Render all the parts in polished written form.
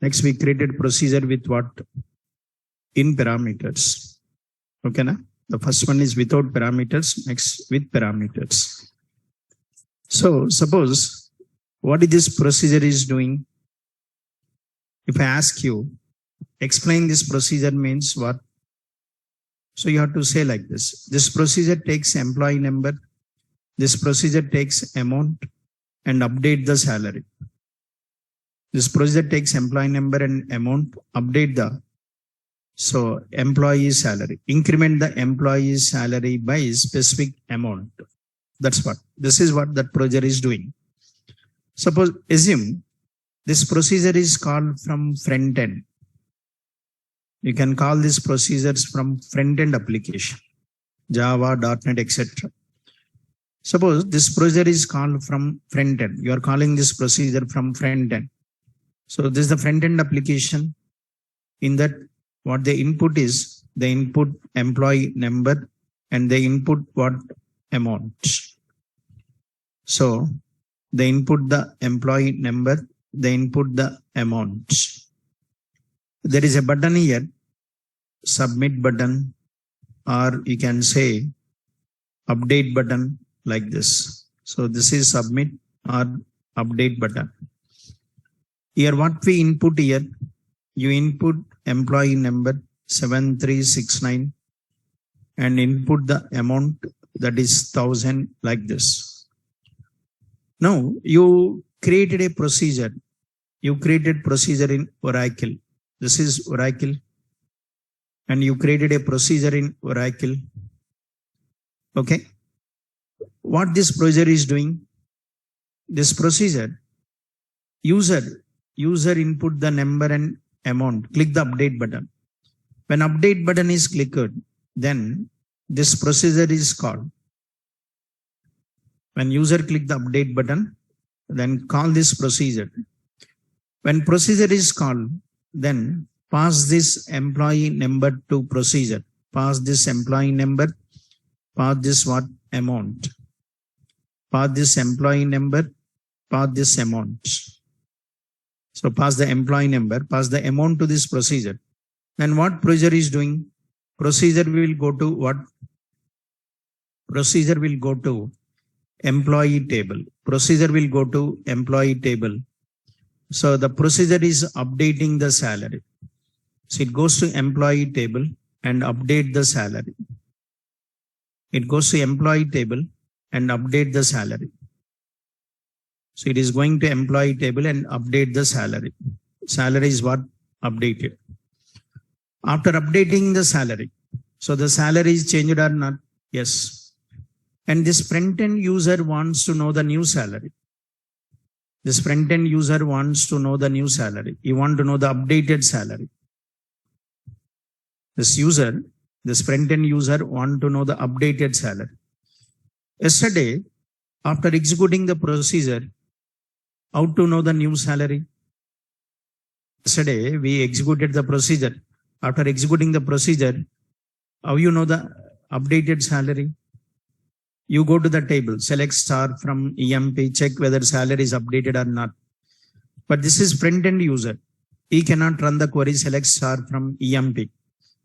Next, we created procedure with what? In parameters. Okay, na? The first one is without parameters, next with parameters. So suppose what this procedure is doing. If I ask you, explain this procedure means what? So you have to say like this. This procedure takes employee number. This procedure takes amount and update the salary. This procedure takes employee number and amount, update the employee salary. Increment the employee salary by specific amount. That's what. This is what that procedure is doing. Suppose, assume this procedure is called from front end. You can call these procedures from front end application, Java, .NET, etc. Suppose this procedure is called from front end. You are calling this procedure from front end. So this is the front end application. In that, what the input is, the input employee number and the input what? Amount. So they input the employee number, they input the amount. There is a button here, submit button, or you can say update button like this. So this is submit or update button. Here what we input here, you input employee number 7369 and input the amount that is 1000 like this. Now you created a procedure. You created procedure in Oracle. This is Oracle. And you created a procedure in Oracle. Okay. What this procedure is doing? This procedure, user input the number and amount. Click the update button. When update button is clicked, then this procedure is called. When user click the update button, then call this procedure. When procedure is called, then pass this employee number to procedure. Pass this employee number, pass this what? Amount. Pass this employee number, pass this amount. So pass the employee number, pass the amount to this procedure. Then what procedure is doing? Procedure will go to what? Procedure will go to employee table. Procedure will go to employee table. So the procedure is updating the salary. So it goes to employee table and update the salary. It goes to employee table and update the salary. So it is going to employee table and update the salary. Salary is what? Updated. After updating the salary, so the salary is changed or not? Yes. And this front-end user wants to know the new salary. This front-end user wants to know the new salary. You want to know the updated salary. This front-end user want to know the updated salary. Yesterday, after executing the procedure, how to know the new salary? Yesterday, we executed the procedure. After executing the procedure, how you know the updated salary? You go to the table, select star from EMP, check whether salary is updated or not. But this is front-end user. He cannot run the query select star from EMP.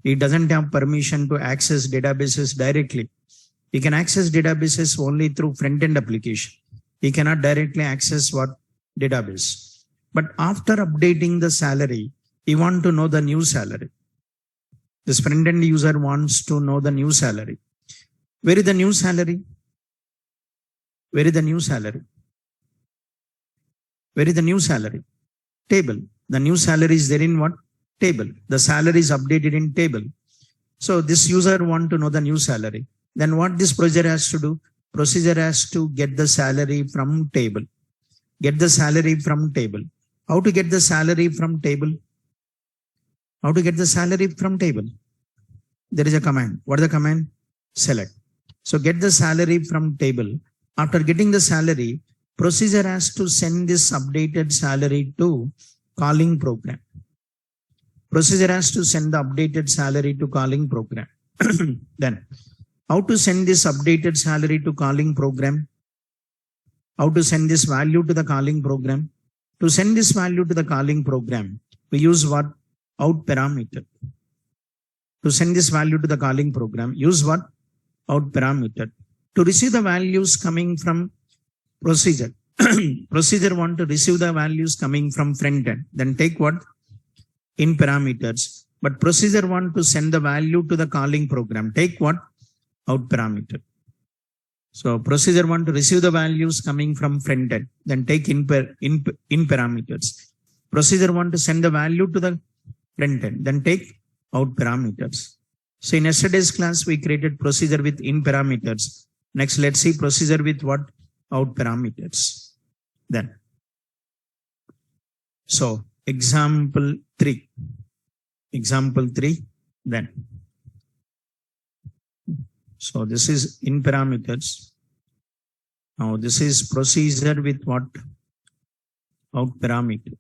He doesn't have permission to access databases directly. He can access databases only through front-end application. He cannot directly access what? Database. But after updating the salary, he wants to know the new salary. This front-end user wants to know the new salary. Where is the new salary? Where is the new salary? Where is the new salary? Table. The new salary is there in what? Table. The salary is updated in table. So this user wants to know the new salary. Then what this procedure has to do? Procedure has to get the salary from table. Get the salary from table. How to get the salary from table? How to get the salary from table? There is a command. What is the command? Select. So get the salary from table. After getting the salary, procedure has to send this updated salary to calling program. Procedure has to send the updated salary to calling program. Then, how to send this updated salary to calling program? How to send this value to the calling program? To send this value to the calling program, we use what? Out parameter. To send this value to the calling program, use what? Out parameter. To receive the values coming from procedure, procedure want to receive the values coming from front end, then take what? In parameters. But procedure want to send the value to the calling program, take what? Out parameter. So procedure want to receive the values coming from front end, then take in parameters. Procedure want to send the value to the front end, then take out parameters. So in yesterday's class, we created procedure with in parameters. Next, let's see procedure with what? Out parameters. Then, so example 3. Example 3, then. So this is in parameters. Now this is procedure with what? Out parameter.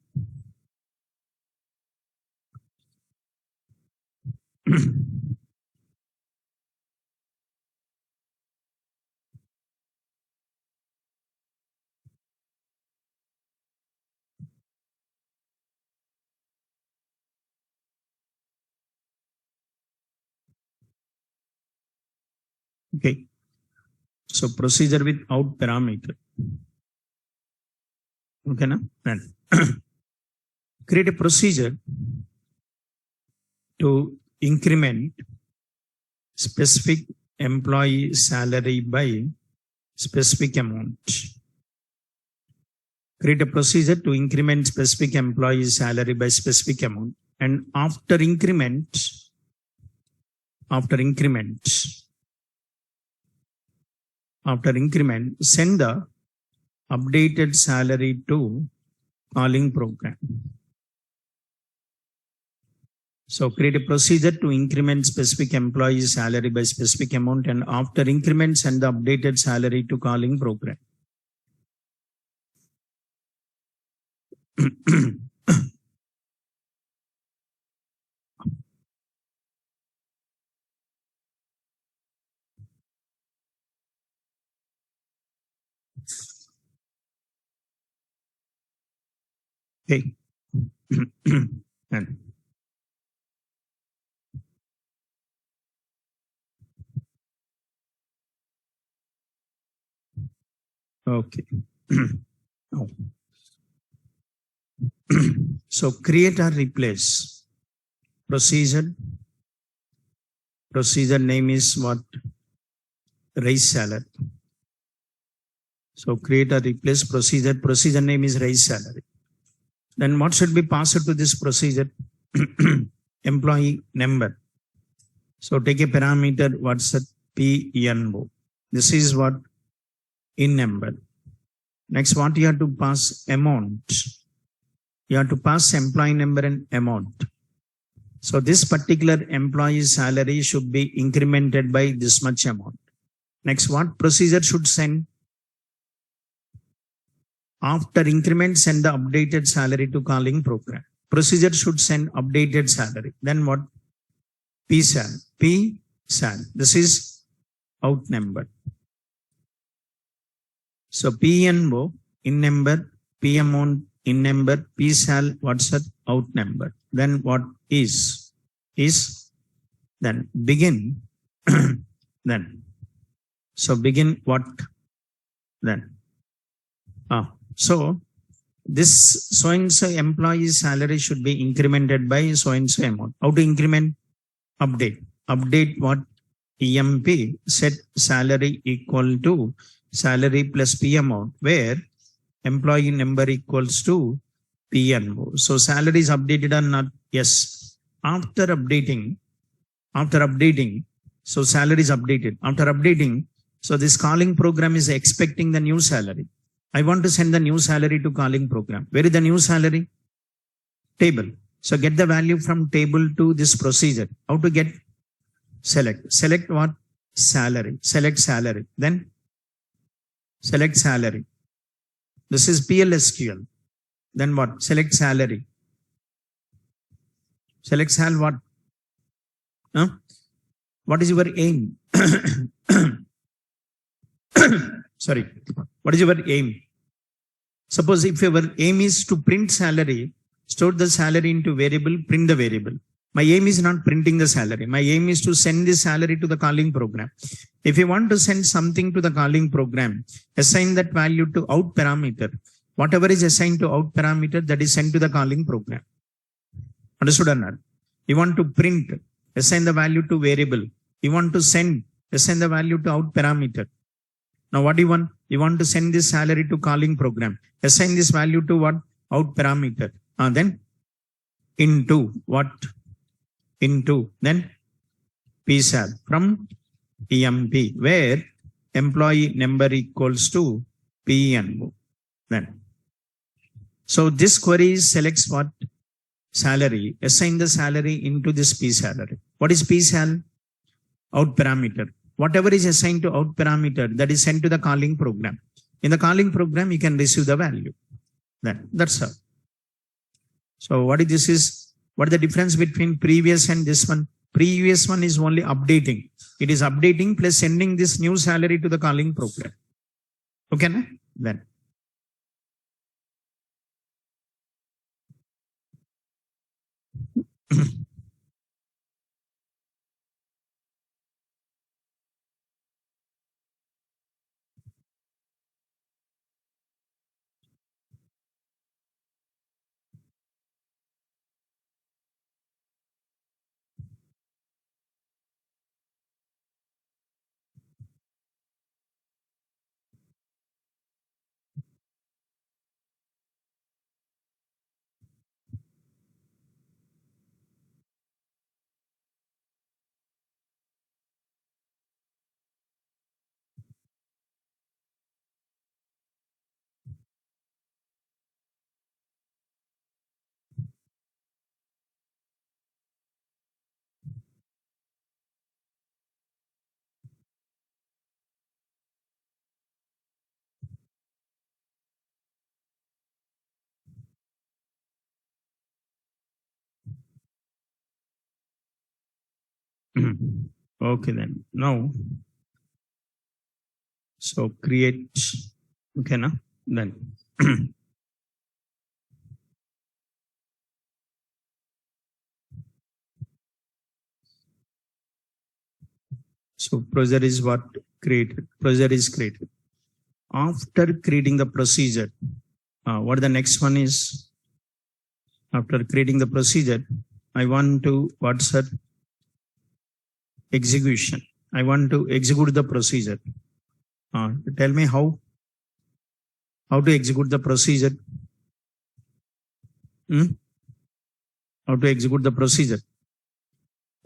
Okay. So procedure with out parameter. Okay, na? Then create a procedure to increment specific employee salary by specific amount. Create a procedure to increment specific employee salary by specific amount. And after increment, send the updated salary to calling program. So create a procedure to increment specific employee salary by specific amount, and after increment, send the updated salary to calling program. Okay. And okay. Oh. So create or replace procedure. Procedure name is what? Raise salary. So create or replace procedure. Procedure name is raise salary. Then what should be passed to this procedure? Employee number. So take a parameter, what's that? PNO. This is what? In number. Next, what you have to pass? Amount. You have to pass employee number and amount. So this particular employee salary should be incremented by this much amount. Next, what procedure should send? After increment, send the updated salary to calling program. Procedure should send updated salary. Then what? PSAL. PSAL. This is out number. So PNO in number, P amount in number, PSAL, what's that? Out number. Then what is? Then begin. Then. So begin what? Then. So this so and so employee salary should be incremented by so and so amount. How to increment? Update. Update what? EMP. Set salary equal to salary plus P amount, where employee number equals to PNO. So salary is updated or not? Yes. After updating, so salary is updated. After updating, so this calling program is expecting the new salary. I want to send the new salary to calling program. Where is the new salary? Table. So get the value from table to this procedure. How to get? Select. Select what? Salary. Select salary. Then select salary. This is PLSQL. Then what? Select salary. Select sal what? What is your aim? Sorry. What is your aim? Suppose if your aim is to print salary, store the salary into variable, print the variable. My aim is not printing the salary. My aim is to send this salary to the calling program. If you want to send something to the calling program, assign that value to out parameter. Whatever is assigned to out parameter, that is sent to the calling program. Understood or not? You want to print, assign the value to variable. You want to send, assign the value to out parameter. Now what do you want? You want to send this salary to calling program. Assign this value to what? Out parameter. Then into what? Into then PSAL from EMP, where employee number equals to PNO. Then, so this query selects what? Salary. Assign the salary into this P salary. What is P sal? Out parameter. Whatever is assigned to out parameter, that is sent to the calling program. In the calling program, you can receive the value. That's all. So what is this is? What is the difference between previous and this one? Previous one is only updating. It is updating plus sending this new salary to the calling program. Okay, na? Then. Okay, then now, so create, okay, na? Then so procedure is what? Created. Procedure is created. After creating the procedure, what the next one is? After creating the procedure, I want to, what's that? Execution. I want to execute the procedure. Tell me how to execute the procedure. How to execute the procedure?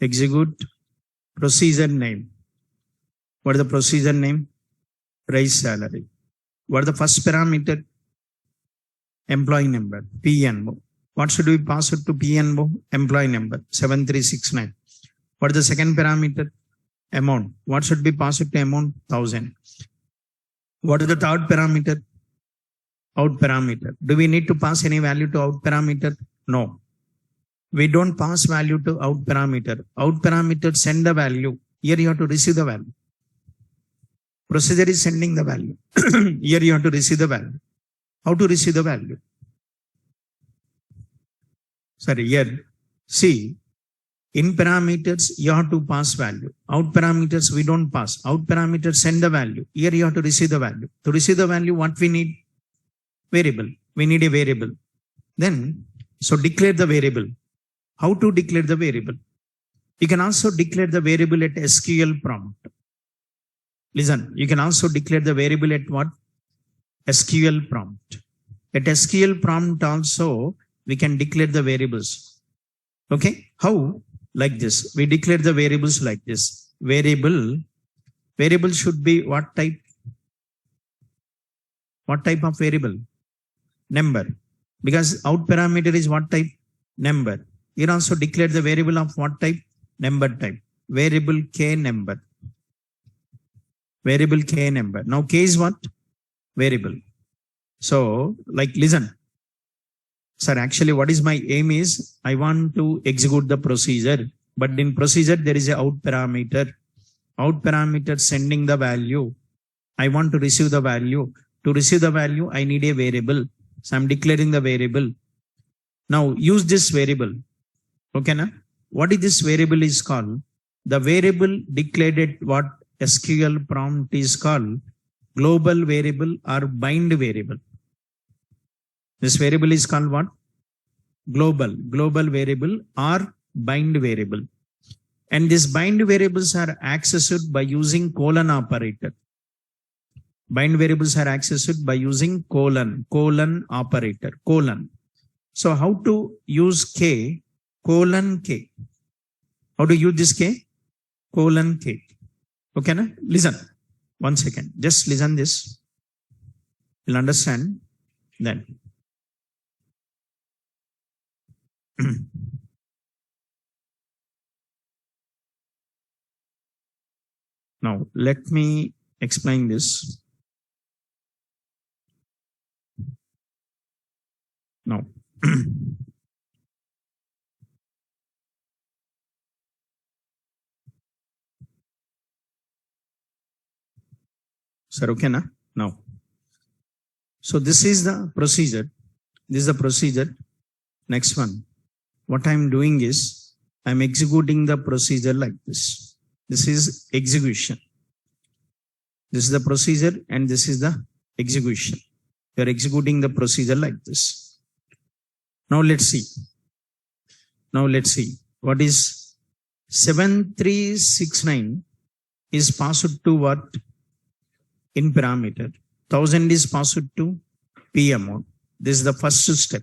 Execute procedure name. What is the procedure name? Raise salary. What is the first parameter? Employee number, PNO. What should we pass it to PNO? Employee number 7369. What is the second parameter? Amount. What should be passed to amount? 1000. What is the third parameter? Out parameter. Do we need to pass any value to out parameter? No. We don't pass value to out parameter. Out parameter send the value. Here you have to receive the value. Procedure is sending the value. Here you have to receive the value. How to receive the value? Sorry, here. See, in parameters, you have to pass value. Out parameters, we don't pass. Out parameters send the value. Here you have to receive the value. To receive the value, what we need? Variable. We need a variable. Then, so declare the variable. How to declare the variable? You can also declare the variable at SQL prompt. Listen, you can also declare the variable at what? SQL prompt. At SQL prompt also, we can declare the variables. Okay? How? Like this. We declare the variables like this. Variable should be what type? What type of variable? Number. Because out parameter is what type? Number. You also declare the variable of what type? Number type. Variable K number. Variable K number. Now K is what? Variable. So, like, listen. Sir, actually what is my aim is, I want to execute the procedure, but in procedure there is a out parameter. Out parameter sending the value. I want to receive the value. To receive the value, I need a variable. So I'm declaring the variable. Now use this variable. Okay, na? What is this variable is called? The variable declared at what SQL prompt is called global variable or bind variable. This variable is called what? Global variable or bind variable. And these bind variables are accessed by using colon operator. Bind variables are accessed by using colon operator, colon. So how to use K, colon K? How to use this K? Colon K. Okay, na? Listen, 1 second. Just listen this. You'll understand then. Now, let me explain this. Now, sir, okay, na? Now, so this is the procedure. This is the procedure. Next one. What I'm doing is I'm executing the procedure like this. This is execution. This is the procedure and this is the execution. You're executing the procedure like this. Now let's see. What is 7369 is passed to what? In parameter. 1000 is passed to P amount. This is the first step.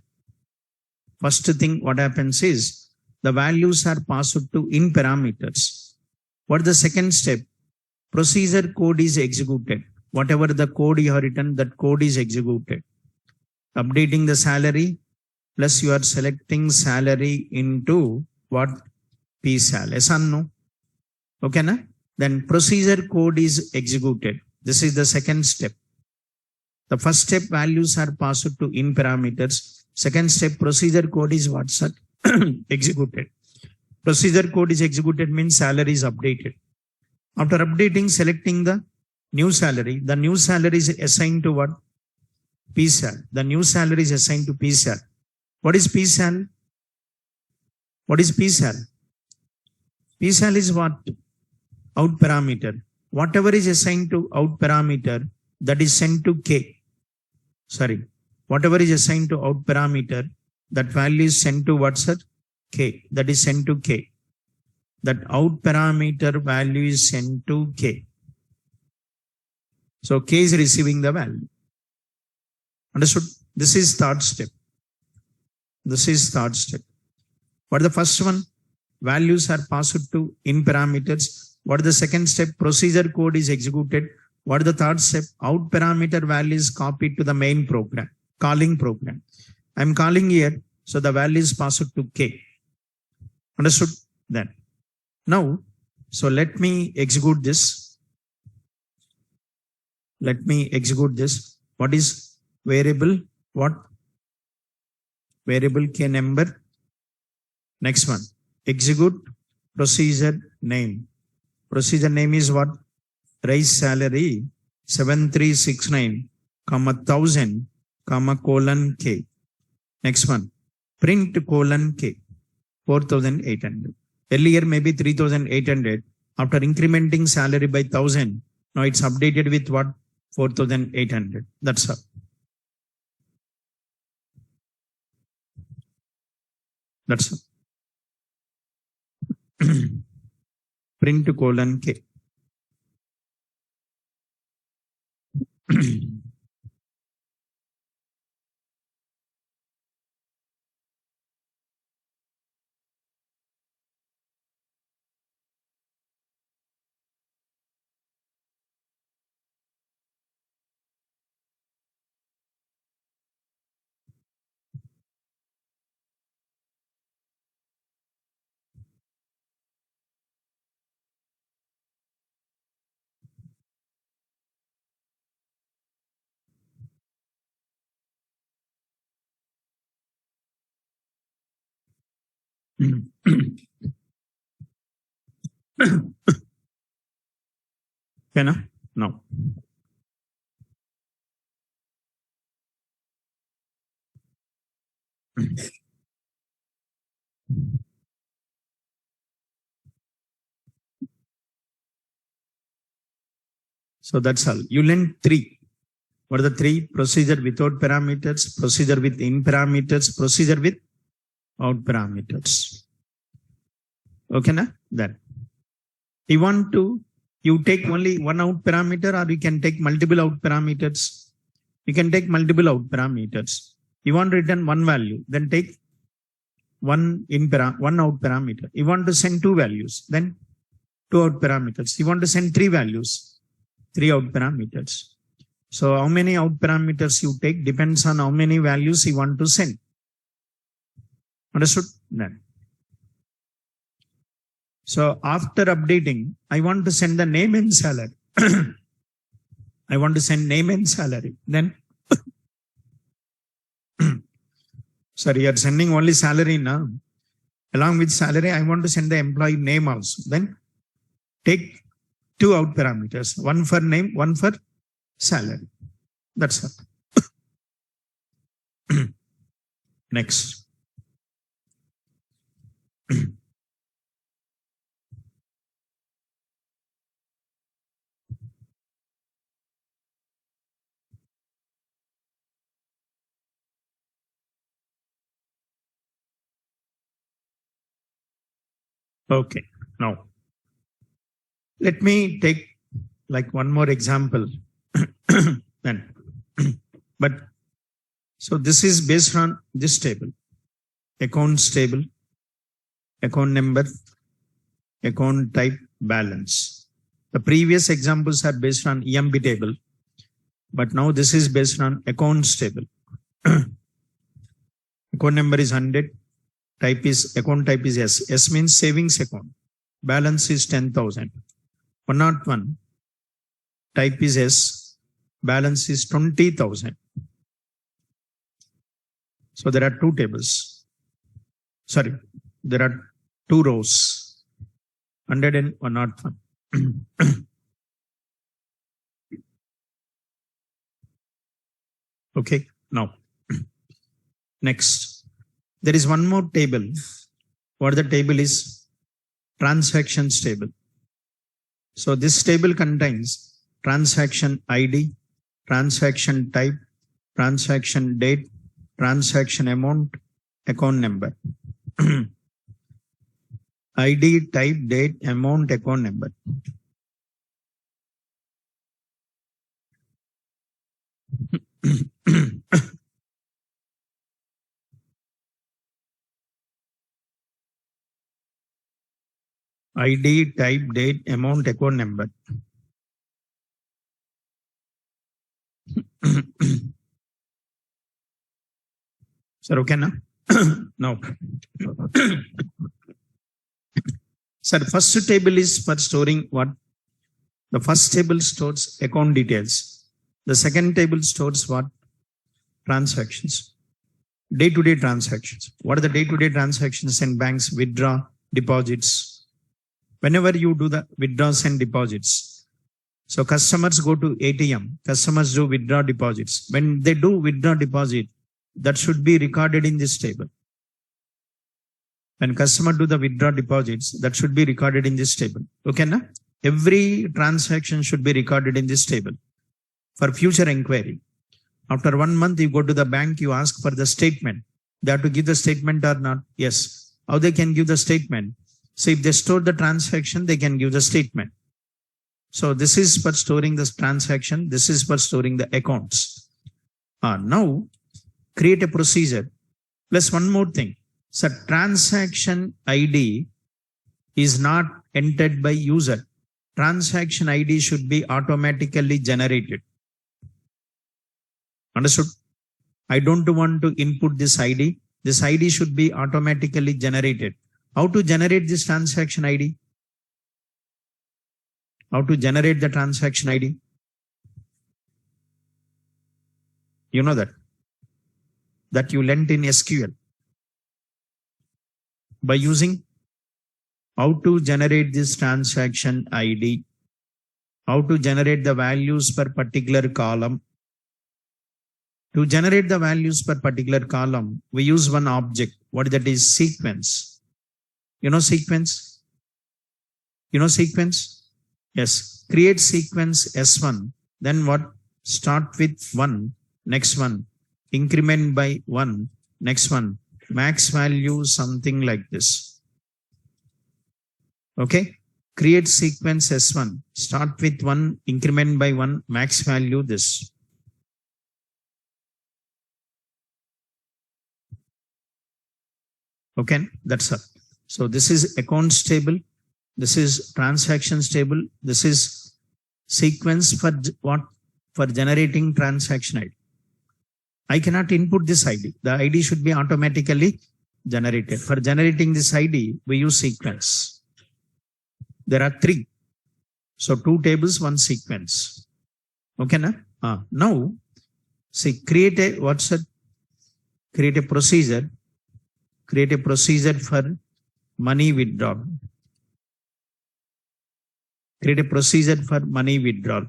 First thing what happens is the values are passed to in parameters. What is the second step? Procedure code is executed. Whatever the code you have written, that code is executed. Updating the salary, plus you are selecting salary into what? PSAL. Yes or no? Okay, na? Then procedure code is executed. This is the second step. The first step values are passed to in parameters. Second step procedure code is what, sir? Executed. Procedure code is executed means salary is updated. After updating, selecting the new salary, the new salary is assigned to what? PSAL. The new salary is assigned to PSAL. What is PSAL? What is PSAL? PSAL is what? Out parameter. Whatever is assigned to out parameter, that is sent to K. Sorry. Whatever is assigned to out parameter, that value is sent to what, sir? K. That is sent to K. That out parameter value is sent to K. So K is receiving the value. Understood? This is third step. What is the first one? Values are passed to in parameters. What is the second step? Procedure code is executed. What is the third step? Out parameter value is copied to the main program, calling program. I'm calling here, so the value is passed to K. Understood? Then. Now, so let me execute this. What is variable? What? Variable K number. Next one. Execute procedure name. Procedure name is what? Raise salary 7369, 1000, colon K. Next one. Print colon K. 4800. Earlier maybe 3800. After incrementing salary by 1000, now it's updated with what? 4800. That's all. That's all. Print colon K. Okay, na? Now. So that's all. You learn three. What are the three? Procedure without parameters, procedure with in parameters, procedure with out parameters. Okay, na? Then you take only one out parameter, or you can take multiple out parameters. You can take multiple out parameters. You want to return one value, then take one out parameter. You want to send two values, then two out parameters. You want to send three values, three out parameters. So how many out parameters you take depends on how many values you want to send. Understood? Then. So after updating, I want to send the name and salary. I want to send name and salary. Then, sorry, you are sending only salary now. Along with salary, I want to send the employee name also. Then take two out parameters, one for name, one for salary. That's all. Next. Okay, now let me take like one more example. Then, but so this is based on this table: accounts table, account number, account type, balance. The previous examples are based on EMB table, but now this is based on accounts table. Account number is 100. Account type is S. S means savings account. Balance is 10,000. 101. Type is S. Balance is 20,000. So there are two tables. Sorry, there are two rows. 100 and 101. Okay, now next. There is one more table. What the table is? Transactions table. So this table contains transaction ID, transaction type, transaction date, transaction amount, account number. ID, type, date, amount, account number. ID, type, date, amount, account number. Sir, okay now? Now. Sir, first table is for storing what? The first table stores account details. The second table stores what? Transactions. Day-to-day transactions. What are the day-to-day transactions in banks? Withdraw, deposits. Whenever you do the withdrawals and deposits, so customers go to ATM, customers do withdraw deposits. When they do withdraw deposit, that should be recorded in this table. When customer do the withdraw deposits, that should be recorded in this table. Okay, na? Every transaction should be recorded in this table for future inquiry. After 1 month, you go to the bank, you ask for the statement. They have to give the statement or not? Yes. How they can give the statement? So if they store the transaction, they can give the statement. So this is for storing this transaction. This is for storing the accounts. Now create a procedure. Plus one more thing. So transaction ID is not entered by user. Transaction ID should be automatically generated. Understood? I don't want to input this ID. This ID should be automatically generated. How to generate this transaction ID? How to generate the transaction ID? You know that you learnt in SQL. By using how to generate this transaction ID, how to generate the values per particular column. To generate the values per particular column, we use one object. What that is? Sequence. You know sequence? You know sequence? Yes. Create sequence S1. Then what? Start with 1. Next one. Increment by 1. Next one. Max value something like this. Okay. Create sequence S1. Start with 1. Increment by 1. Max value this. Okay. That's all. So this is accounts table. This is transactions table. This is sequence for what? For generating transaction ID. I cannot input this ID. The ID should be automatically generated. For generating this ID, we use sequence. There are 3. So 2 tables, 1 sequence. Okay, na? Now, see, create a procedure. Create a procedure for money withdrawal. Create a procedure for money withdrawal.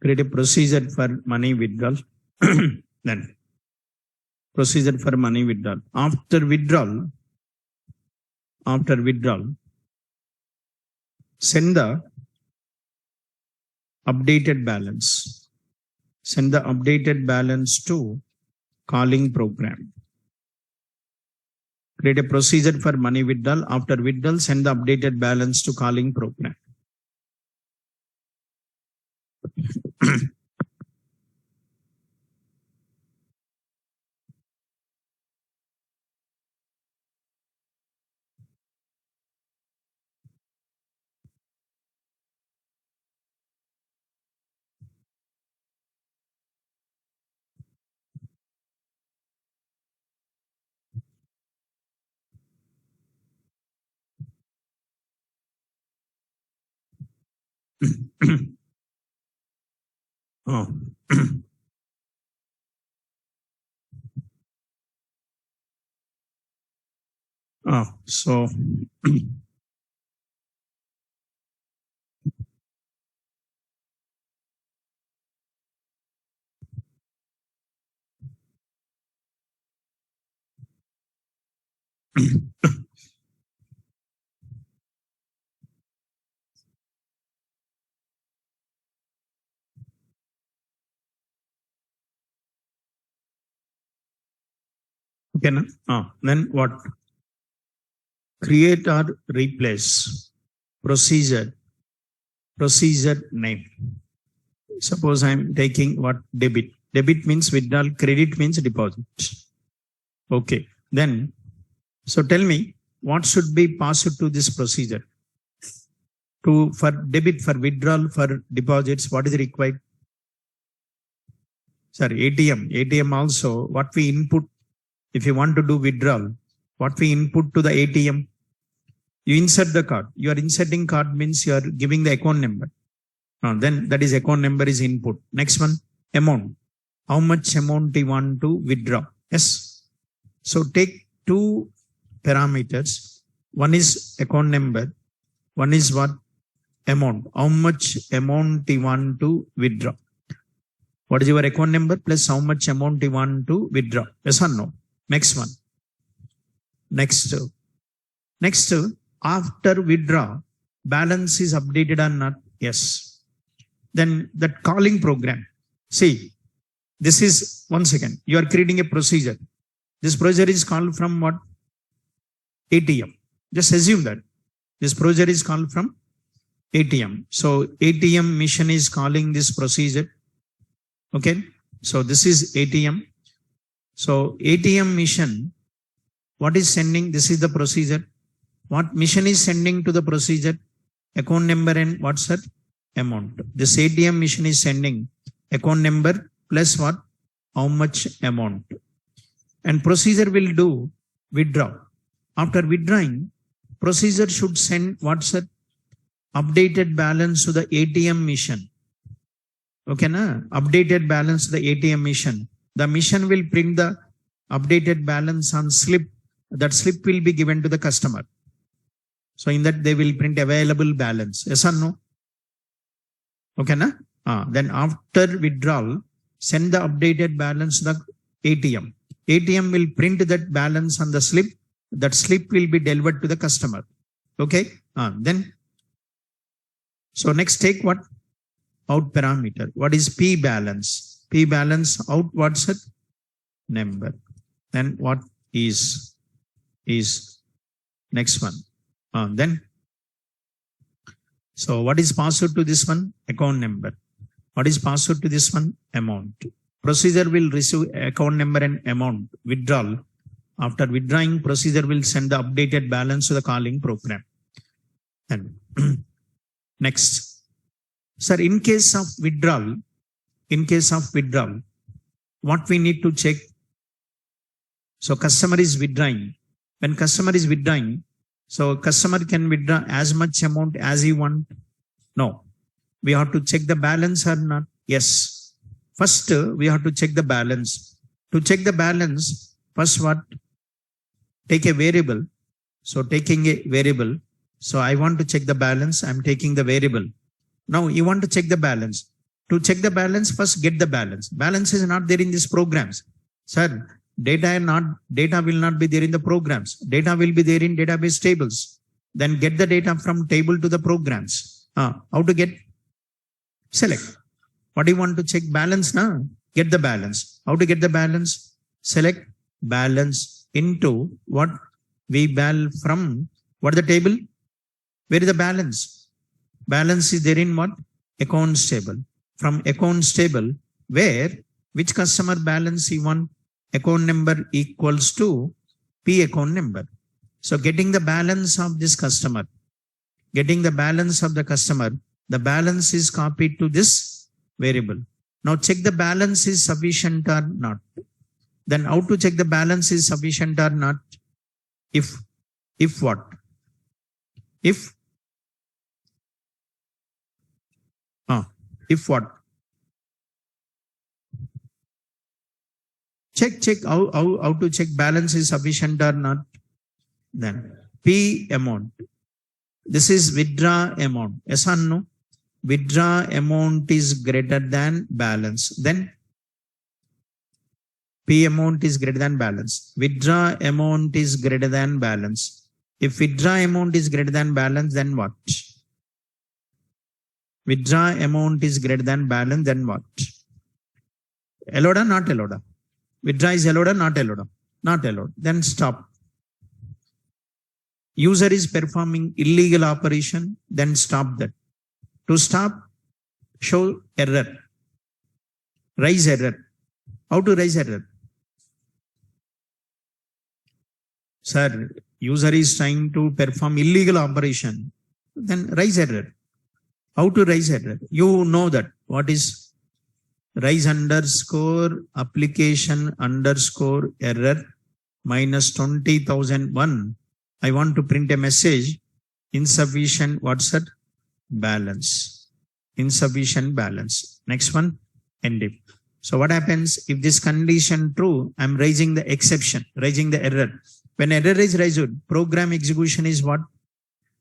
Create a procedure for money withdrawal. Then procedure for money withdrawal. After withdrawal, send the updated balance. Send the updated balance to calling program. Create a procedure for money withdrawal. After withdrawal, send the updated balance to calling program. Oh. So okay, na? Then what? Create or replace procedure name. Suppose I'm taking what? Debit. Debit means withdrawal, credit means deposit. Okay. Then, so tell me what should be passed to this procedure? For debit, for withdrawal, for deposits, what is required? Sorry, ATM also, what we input, if you want to do withdrawal, what we input to the ATM? You insert the card. You are inserting card means you are giving the account number. Then that is account number is input. Next one, amount. How much amount you want to withdraw? Yes. So take 2 parameters. One is account number. One is what? Amount. How much amount you want to withdraw? What is your account number plus how much amount you want to withdraw? Yes or no? Next one. Next, after withdraw, balance is updated or not? Yes. Then that calling program. See, this is, one second, you are creating a procedure. This procedure is called from what? ATM. Just assume that this procedure is called from ATM. So ATM mission is calling this procedure. Okay. So this is ATM. So ATM mission, what is sending? This is the procedure. What mission is sending to the procedure? Account number and what's that? Amount. This ATM mission is sending account number plus what? How much amount. And procedure will do withdraw. After withdrawing, procedure should send what's that? Updated balance to the ATM mission. Okay, na? Updated balance to the ATM mission. The mission will print the updated balance on slip. That slip will be given to the customer. So in that they will print available balance. Yes or no? Okay, na? Then after withdrawal, send the updated balance to the ATM. ATM will print that balance on the slip. That slip will be delivered to the customer. Okay. Then, so next take what? Out parameter. What is P balance? P balance out, what's it? Number. Then what is next one? Then, so what is password to this one? Account number. What is password to this one? Amount. Procedure will receive account number and amount. Withdrawal. After withdrawing, procedure will send the updated balance to the calling program. And next. Sir, in case of withdrawal, what we need to check? So customer is withdrawing. When customer is withdrawing, so customer can withdraw as much amount as he want. No. We have to check the balance or not? Yes. First, we have to check the balance. To check the balance, first what? Take a variable. So taking a variable. So I want to check the balance. I'm taking the variable. Now you want to check the balance. To check the balance, first get the balance. Balance is not there in these programs. Sir, data will not be there in the programs. Data will be there in database tables. Then get the data from table to the programs. How to get? Select. What do you want to check? Balance now? Get the balance. How to get the balance? Select balance into what? VBal from what the table? Where is the balance? Balance is there in what? Accounts table. From accounts table, where which customer balance you want? Account number equals to P account number. So getting the balance of this customer, the balance is copied to this variable. Now check the balance is sufficient or not. Then how to check the balance is sufficient or not? If what? If what? Check how to check balance is sufficient or not. Then P amount. This is withdraw amount. Yes or no? Withdraw amount is greater than balance. Then P amount is greater than balance. Withdraw amount is greater than balance. If withdraw amount is greater than balance, then what? Withdraw amount is greater than balance, then what? Allowed or not allowed? Withdraw is allowed or not allowed? Not allowed. Then stop. User is performing illegal operation, then stop that. To stop, show error. Raise error. How to raise error? Sir, user is trying to perform illegal operation, then raise error. How to raise error? You know that. What is rise underscore application underscore error minus 20,001. I want to print a message. Insufficient, what's that? Balance. Insufficient balance. Next one, end if. So what happens if this condition true? I'm raising the exception, raising the error. When error is raised, program execution is what?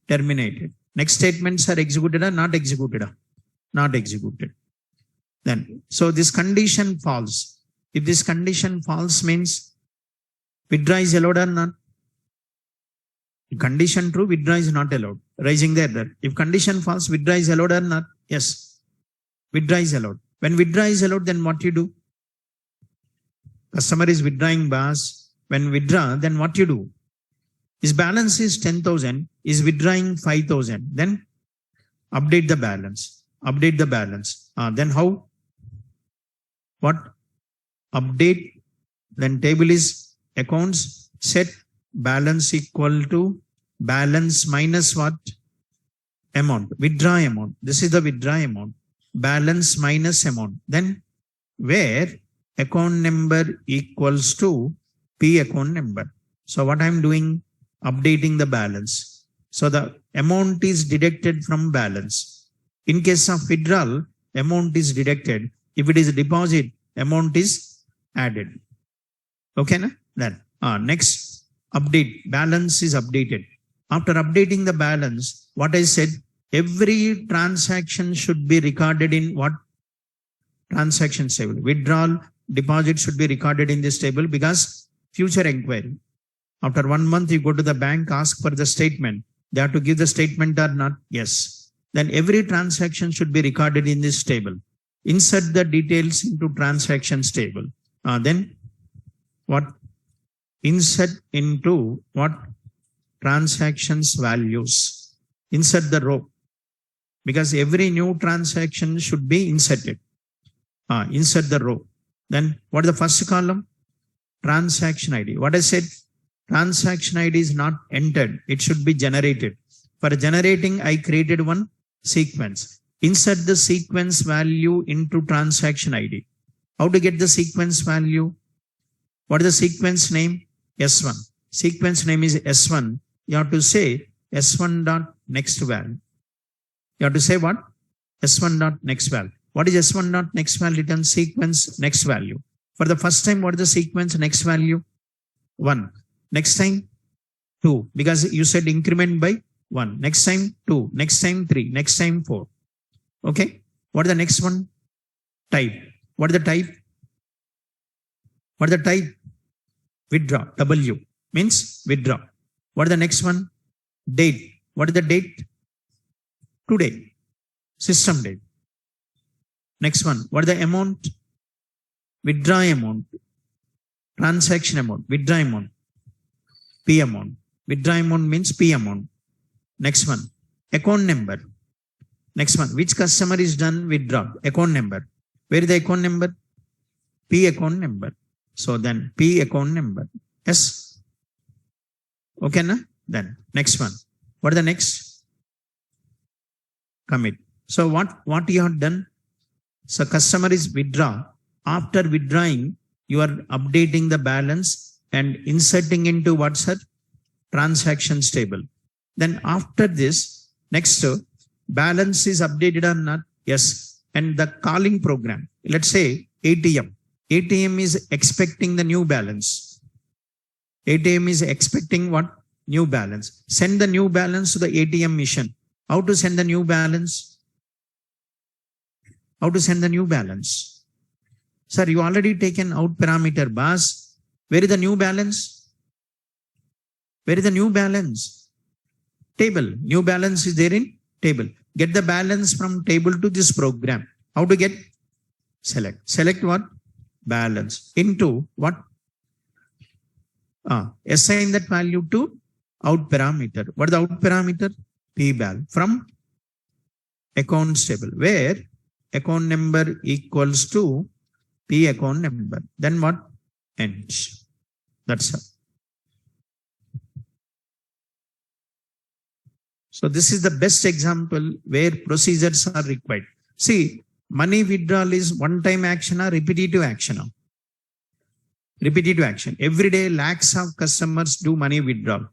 Terminated. Next statements are executed or not executed? Not executed. Then, so this condition false. If this condition false means withdraw is allowed or not? Condition true, withdraw is not allowed. Raising the error. If condition false, withdraw is allowed or not? Yes. Withdraw is allowed. When withdraw is allowed, then what you do? Customer is withdrawing bars. When withdraw, then what you do? His balance is 10,000, is withdrawing 5,000. Then update the balance. Update the balance. Then how? What? Update. Then table is accounts set balance equal to balance minus what? Amount. Withdraw amount. This is the withdraw amount. Balance minus amount. Then where account number equals to P account number. So what I'm doing? Updating the balance. So the amount is deducted from balance. In case of withdrawal, amount is deducted. If it is a deposit, amount is added. Okay, na? Then next, update. Balance is updated. After updating the balance, what I said, every transaction should be recorded in what? Transaction table. Withdrawal, deposit should be recorded in this table because future inquiry. After 1 month, you go to the bank, ask for the statement. They have to give the statement or not? Yes. Then every transaction should be recorded in this table. Insert the details into transactions table. Then what? Insert into what? Transactions values. Insert the row because every new transaction should be inserted. Insert the row. Then what is the first column? Transaction ID. What I said? Transaction ID is not entered. It should be generated. For generating, I created one sequence. Insert the sequence value into transaction ID. How to get the sequence value? What is the sequence name? S1. Sequence name is S1. You have to say S1 dot next val. You have to say what? S1 dot next val. What is S1 dot next val? Return sequence next value. For the first time, what is the sequence next value? 1. Next time 2 because you said increment by 1. Next time 2. Next time 3. Next time 4. Okay. What is the next one? Type. What is the type? What is the type? Withdraw. W means withdraw. What is the next one? Date. What is the date? Today. System date. Next one. What is the amount? Withdraw amount. Transaction amount. Withdraw amount. P amount. Withdraw amount means P amount. Next one. Account number. Next one. Which customer is done withdraw? Account number. Where is the account number? P account number. So then P account number. Yes. Okay, na? Then next one. What is the next? Commit. So what you have done? So customer is withdraw. After withdrawing, you are updating the balance and inserting into what's her? Transactions table. Then after this, next balance is updated or not? Yes. And the calling program. Let's say ATM. ATM is expecting the new balance. ATM is expecting what? New balance. Send the new balance to the ATM machine. How to send the new balance? How to send the new balance? Sir, you already taken out parameter bus. Where is the new balance? Where is the new balance? Table. New balance is there in table. Get the balance from table to this program. How to get? Select. Select what? Balance. Into what? Assign that value to out parameter. What is the out parameter? P-bal. From accounts table. Where account number equals to P account number. Then what? Ends. That's all. So this is the best example where procedures are required. See, money withdrawal is one-time action or repetitive action. Repetitive action. Every day lakhs of customers do money withdrawal.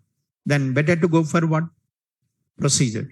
Then better to go for what? Procedure.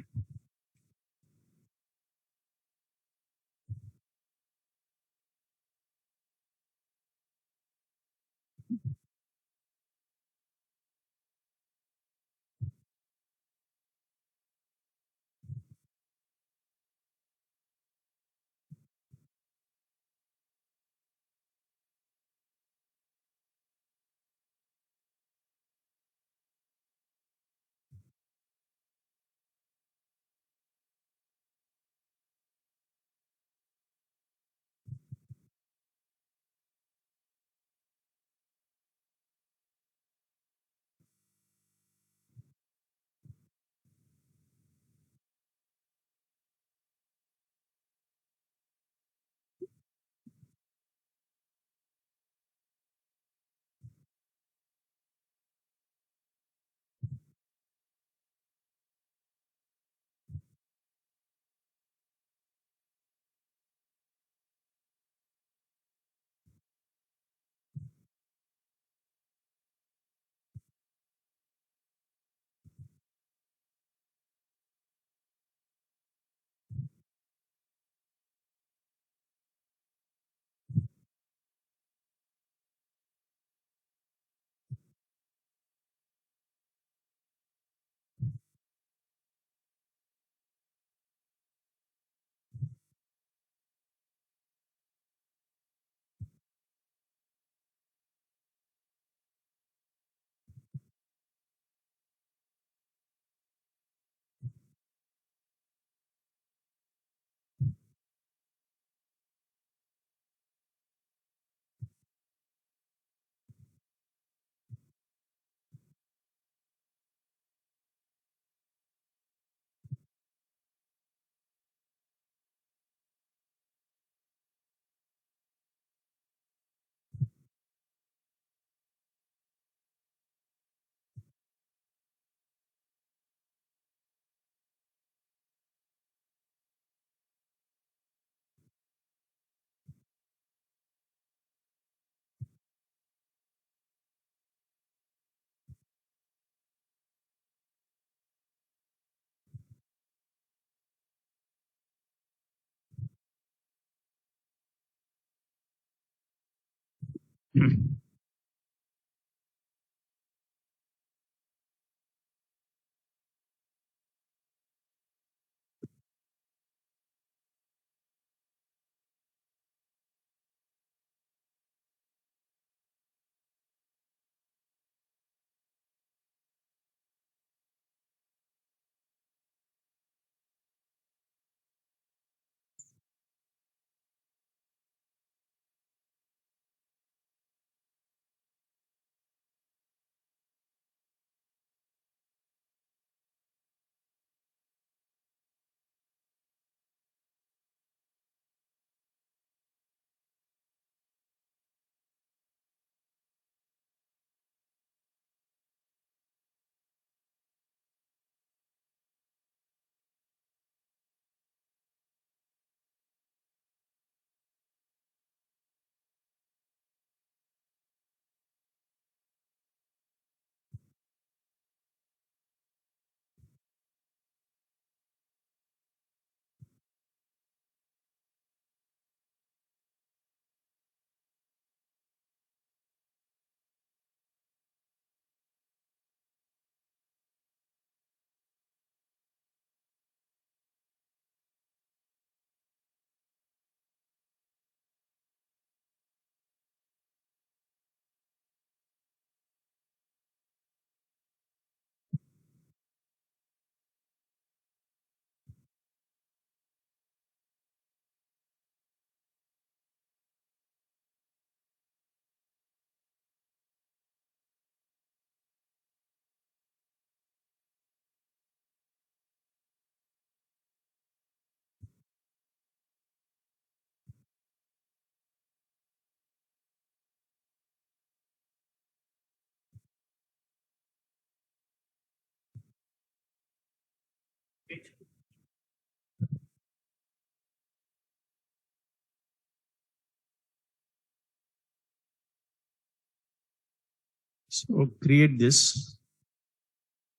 So create this.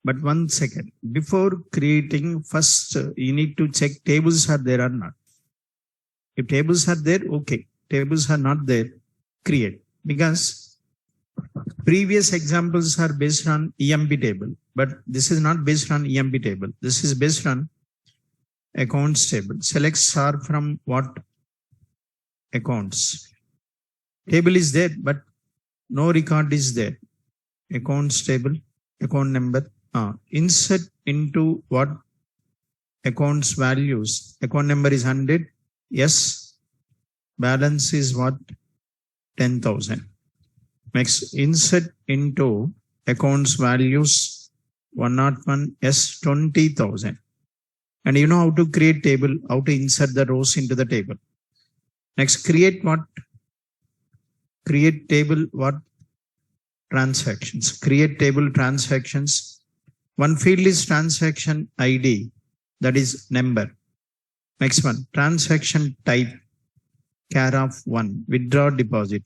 But 1 second, before creating, first you need to check tables are there or not. If tables are there, okay. Tables are not there, create. Because previous examples are based on EMP table, but this is not based on EMP table. This is based on accounts table. Select star from what? Accounts. Table is there, but no record is there. Accounts table, account number. Insert into what? Accounts values. Account number is 100. Yes. Balance is what? 10,000. Next, insert into accounts values 101. Yes, 20,000. And you know how to create table, how to insert the rows into the table. Next, create what? Create table what? Transactions. Create table transactions. One field is transaction ID, that is number. Next one, transaction type, care of 1, withdraw deposit.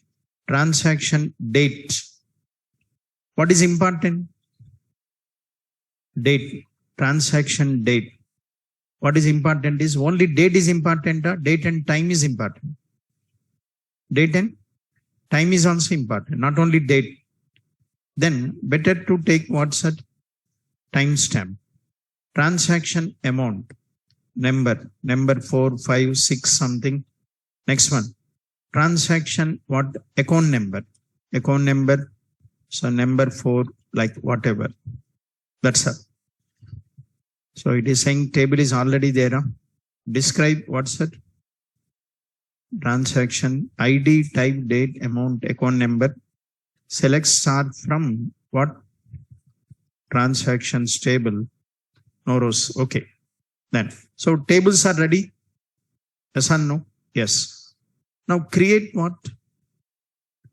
Transaction date. What is important? Date. Transaction date. What is important is only date is important, or date and time is important. Date and time is also important, not only date. Then better to take what's at timestamp. Transaction amount, number 4, 5, 6 something. Next one, transaction what? Account number. Account number, so number 4, like whatever. That's all. So it is saying table is already there. Huh? Describe what's it? Transaction ID, type, date, amount, account number. Select star from what? Transactions table. No rows. Okay. Then, so tables are ready. Yes or no? Yes. Now create what?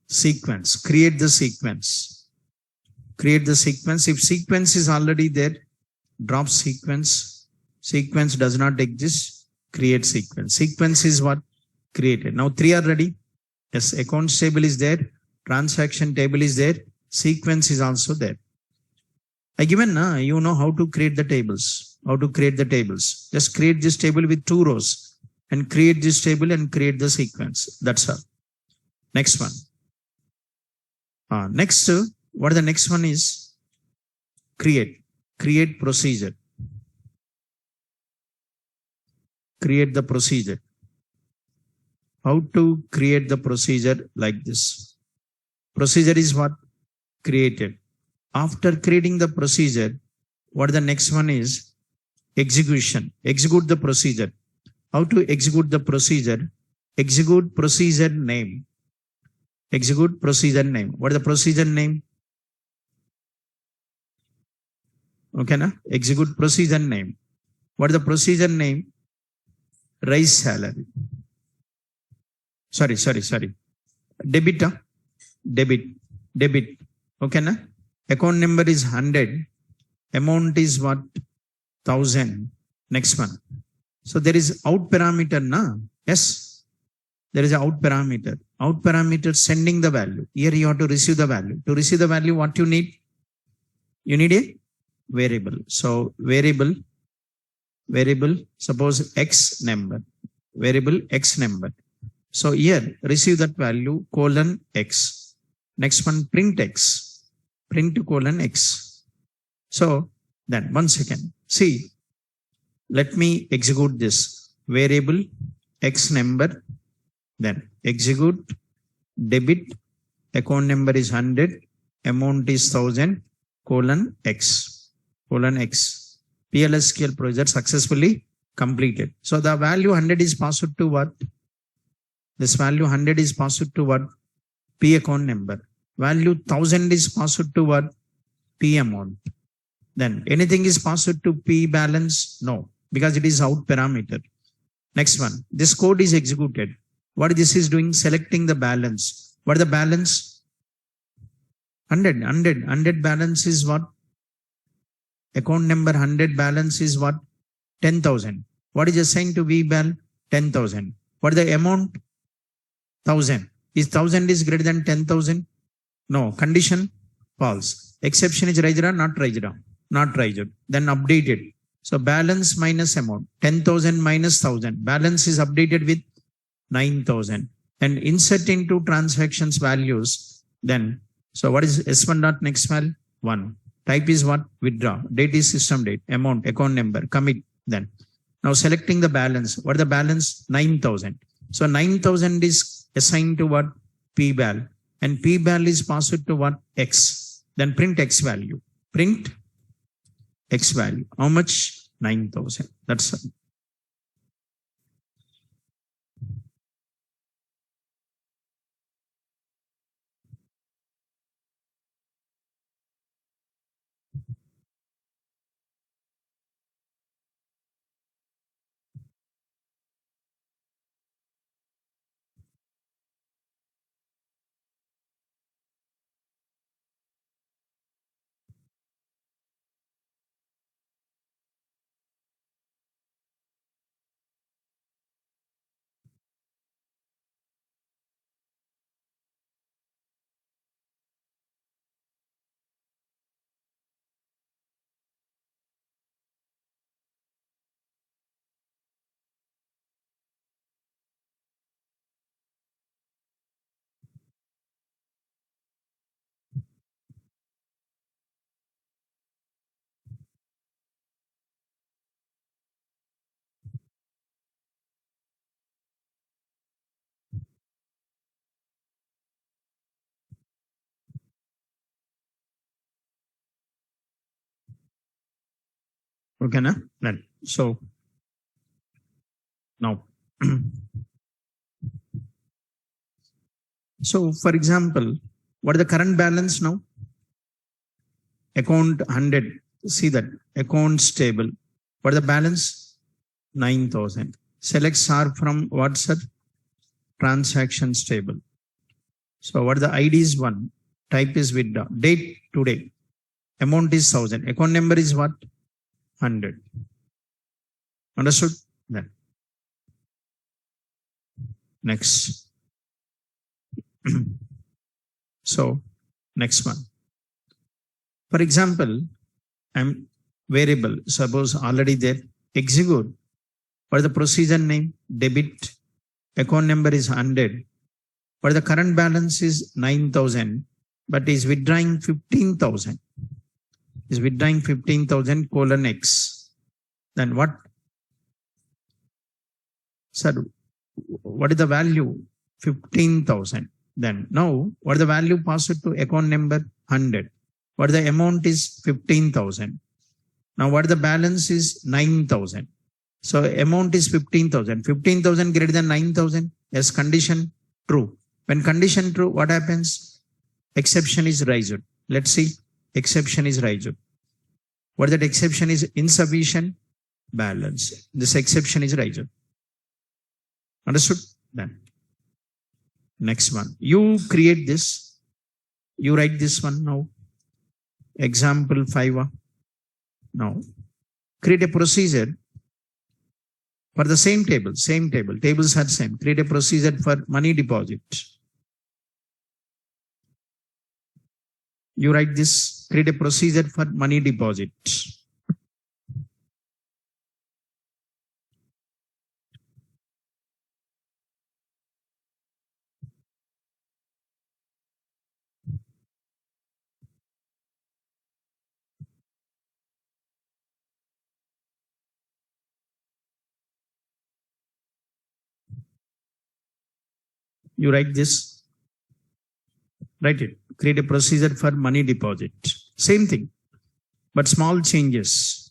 Sequence. Create the sequence. Create the sequence. If sequence is already there, drop sequence. Sequence does not exist. Create sequence. Sequence is what? Created. Now 3 are ready. Yes. Accounts table is there. Transaction table is there. Sequence is also there. I given you know how to create the tables. How to create the tables. Just create this table with 2 rows and create this table and create the sequence. That's all. Next one. Next, what the next one is? Create procedure. Create the procedure. How to create the procedure like this? Procedure is what? Created. After creating the procedure, what the next one is? Execution. Execute the procedure. How to execute the procedure? Execute procedure name. Execute procedure name. What is the procedure name? Okay, na? Execute procedure name. What is the procedure name? Raise salary. Sorry. Debit. Debit. Okay, na? Account number is 100. Amount is what? 1000. Next one. So there is out parameter, na? Yes. There is a out parameter. Out parameter sending the value. Here you have to receive the value. To receive the value, what you need? You need a variable. So variable, suppose X number. Variable X number. So here receive that value colon X. Next one print X. Print colon X. So then 1 second. See, let me execute this. Variable X number. Then execute debit. Account number is 100. Amount is 1000 colon X. Colon X. PLSQL procedure successfully completed. So the value 100 is passed to what? This value 100 is passed to what? P account number. Value 1000 is passed to what? P amount. Then anything is passed to P balance? No, because it is out parameter. Next one. This code is executed. What this is doing? Selecting the balance. What is the balance? 100 balance is what? Account number 100 balance is what? 10,000. What is assigned to VBAL? 10,000. What is the amount? 1000. Is 1000 is greater than 10,000? No. Condition? False. Exception is raised or not raised? Not raised. Then updated. So balance minus amount. 10,000 minus 1000. Balance is updated with 9,000. And insert into transactions values. Then, so what is S1 dot next val? 1. Type is what? Withdraw. Date is system date. Amount, account number, commit. Then, now selecting the balance. What is the balance? 9,000. So 9,000 is assigned to what? PBAL. And PBAL is passed to what? X. Then print X value. Print X value. How much? 9,000. That's it. Okay, na? Then, so now, so for example, what is the current balance now? Account 100. See that account stable. What is the balance? 9,000. Select SAR from what, sir? Transaction stable. So what the ID is 1. Type is withdraw. Date today. Amount is 1000. Account number is what? 100. Understood? Then. Next. So next one. For example, I'm variable. Suppose already there. Execute. What is the procedure name? Debit. Account number is 100. But the current balance is 9,000. but is withdrawing 15,000. Is withdrawing 15,000 colon X. Then what? Sir, what is the value? 15,000. Then now, what is the value passed to account number? 100. What the amount is? 15,000. Now what the balance is? 9,000. So amount is 15,000. 15,000 greater than 9,000. Yes, condition true. When condition true, what happens? Exception is raised. Let's see. Exception is raised. What that exception is? Insufficient balance. This exception is raised. Understood? Then next one. You create this. You write this one now. Example 5. Now create a procedure for the same table. Tables are same. Create a procedure for money deposit. You write this. Create a procedure for money deposit. You write this. Write it. Create a procedure for money deposit. Same thing, but small changes.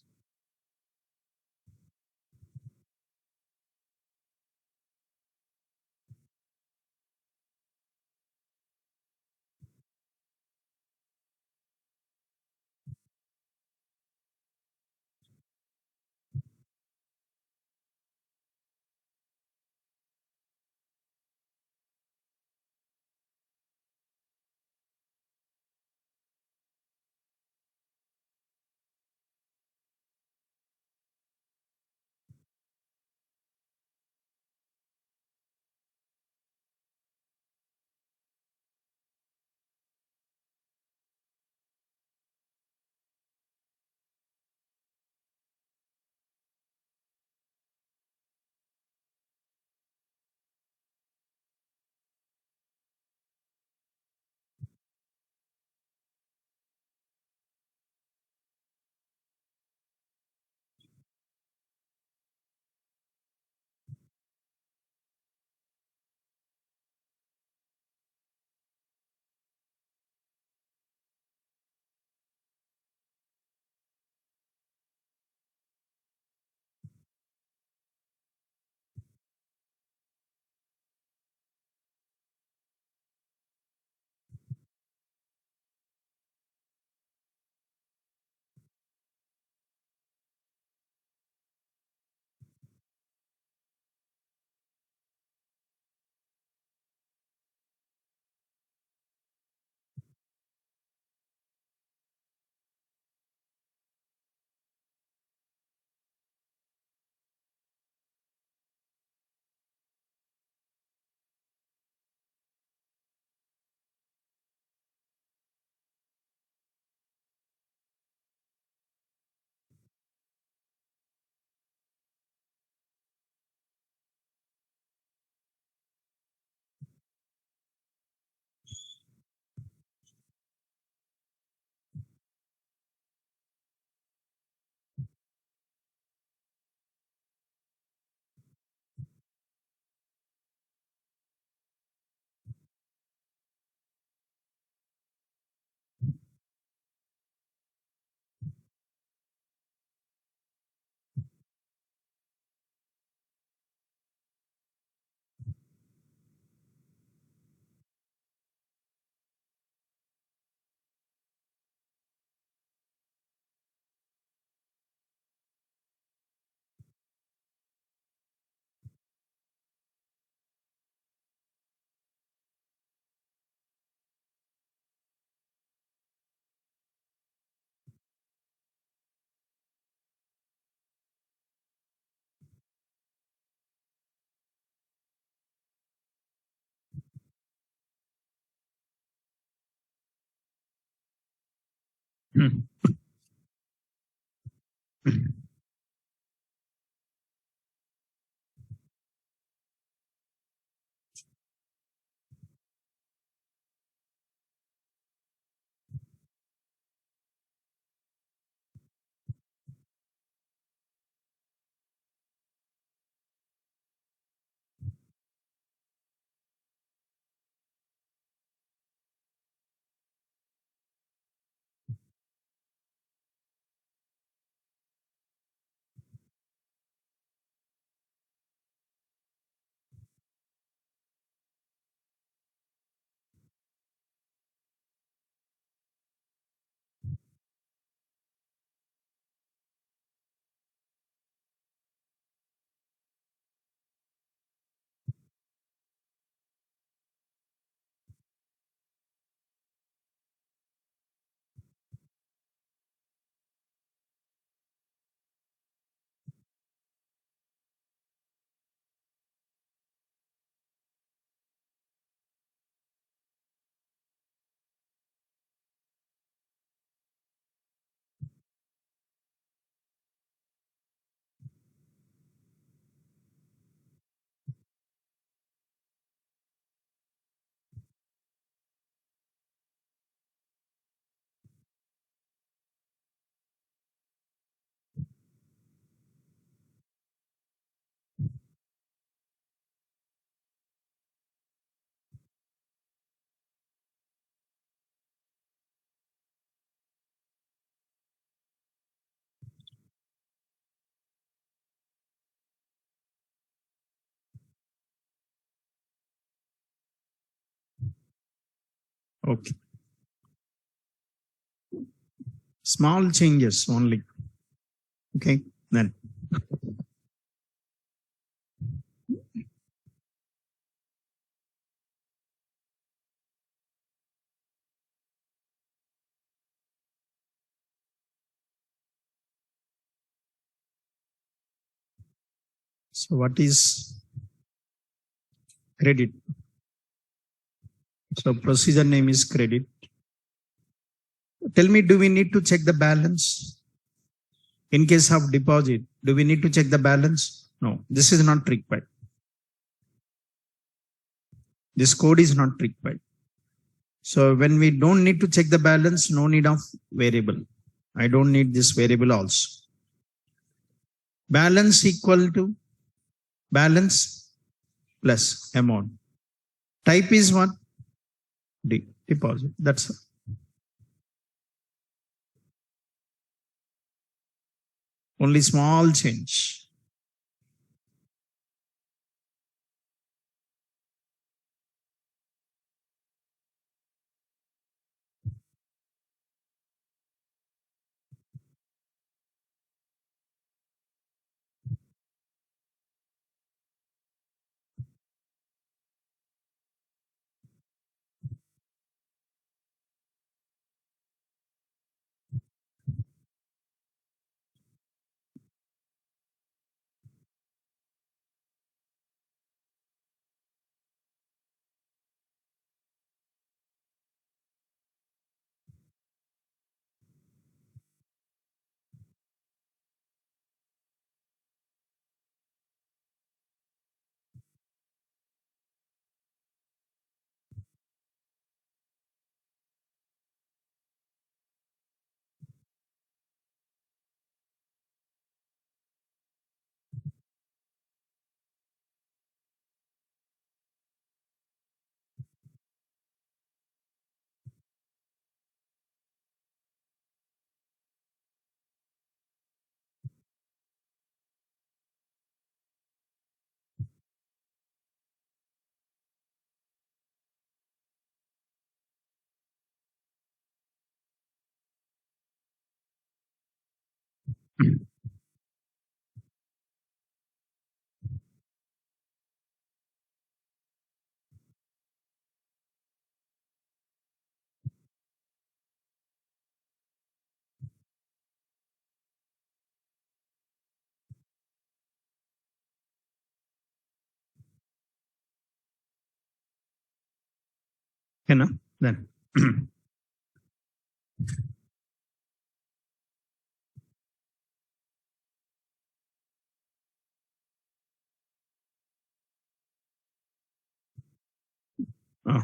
Hmm. Okay. Small changes only. Okay. Then. So what is credit? So procedure name is credit. Tell me, do we need to check the balance? In case of deposit, do we need to check the balance? No, this is not required. This code is not required. So when we don't need to check the balance, no need of variable. I don't need this variable also. Balance equal to balance plus amount. Type is what? Deposit. That's all. Only small change. You know, then. Ah.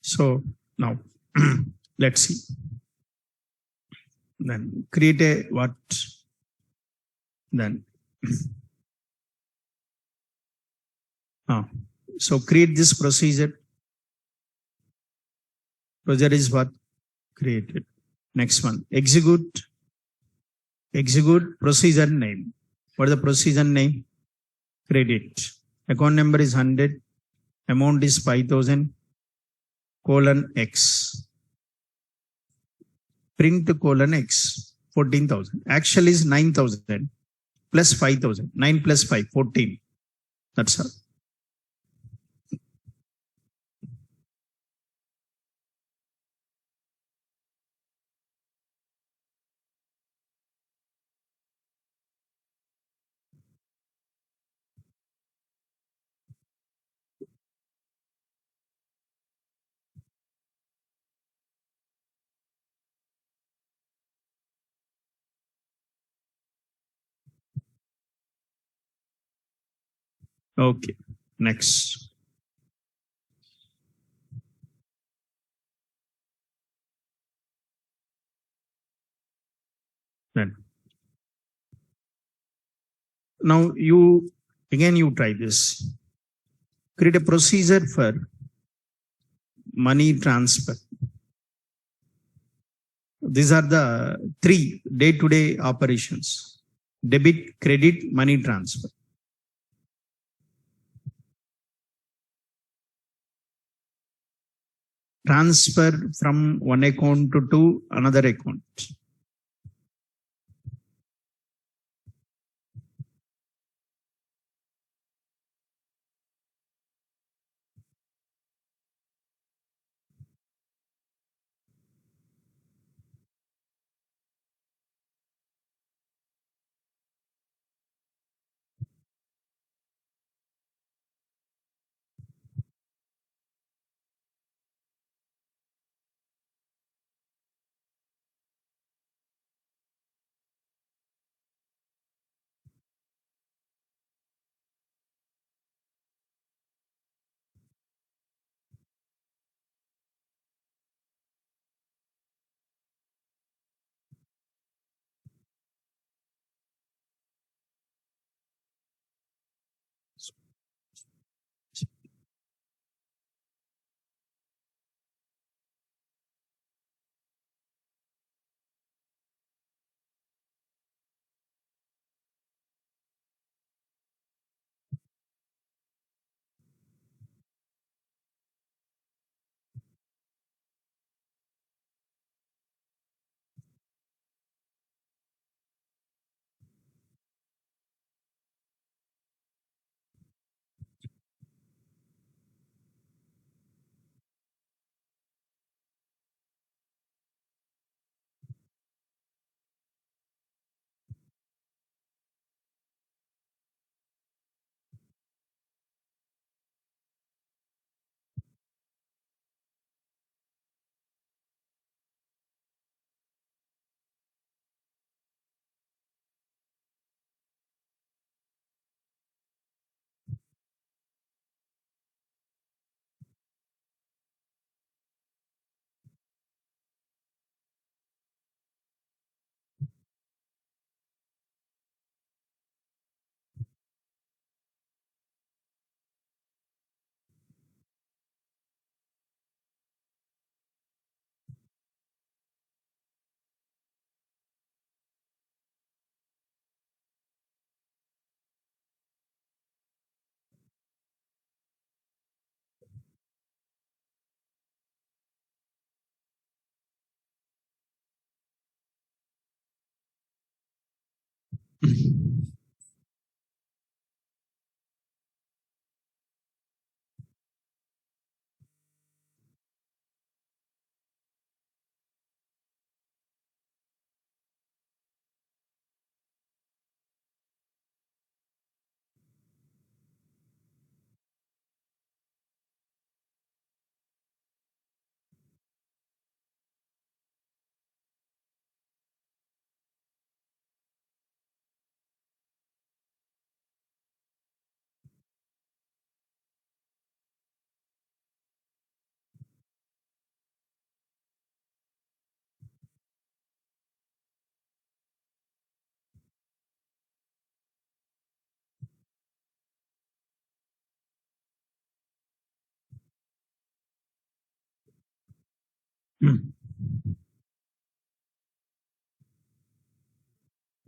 So now let's see. Then create a what? Then so create this procedure. Procedure is what? Created. Next one. Execute. Execute procedure name. What is the procedure name? Credit. Account number is 100. Amount is 5,000 colon X. Print colon X 14,000. Actual is 9,000 plus 5,000. 9 plus 5, 14. That's all. Okay. Next. Then. Now you try this. Create a procedure for money transfer. These are the 3 day-to-day operations: debit, credit, money transfer. transfer from one account to another account.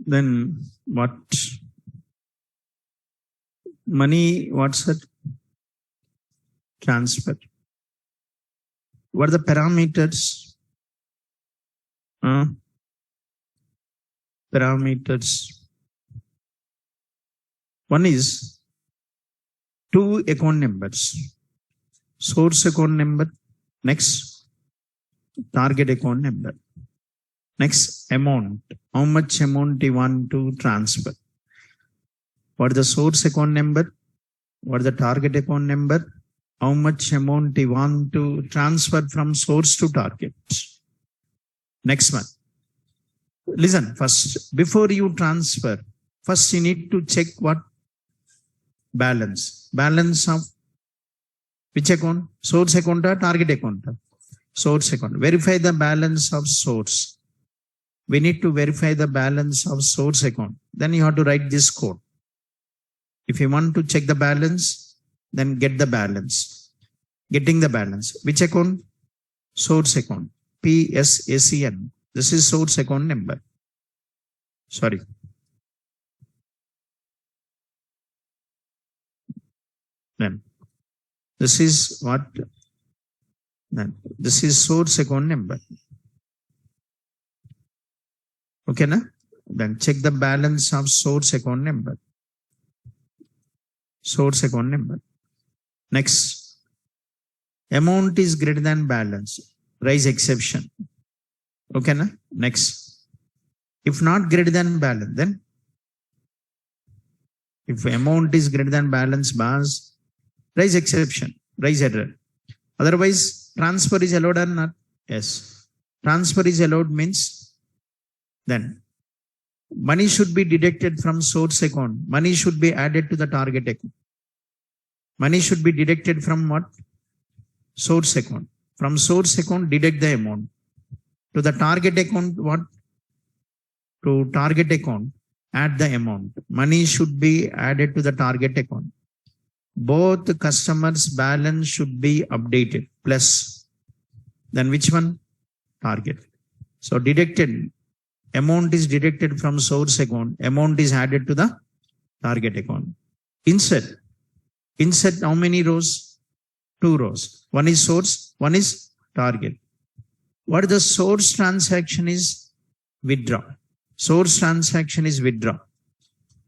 Then what? Money, what's that? Transfer. What are the parameters? Parameters. One is two account numbers. Source account number. Next, target account number. Next, amount. How much amount you want to transfer? What is the source account number? What is the target account number? How much amount you want to transfer from source to target? Next one. Listen, first, before you transfer, first you need to check what? Balance. Balance of which account? Source account or target account? Source account. Verify the balance of source. We need to verify the balance of source account. Then you have to write this code. If you want to check the balance, then get the balance. Getting the balance. Which account? Source account. PSACN. This is source account number. Sorry. Then this is what? Then this is source account number. Okay, na? Then check the balance of source account number. Source account number. Next, amount is greater than balance. Raise exception. Okay, na? Next, if not greater than balance, then if amount is greater than balance bars, raise exception, raise error. Otherwise, transfer is allowed or not? Yes. Transfer is allowed means then money should be deducted from source account. Money should be added to the target account. Money should be deducted from what? Source account. From source account, deduct the amount. To the target account, what? To target account, add the amount. Money should be added to the target account. Both customers' balance should be updated. Plus, then which one? Target. So deducted. Amount is deducted from source account. Amount is added to the target account. Insert. Insert how many rows? 2 rows. One is source, one is target. What the source transaction is? Withdraw. Source transaction is withdraw.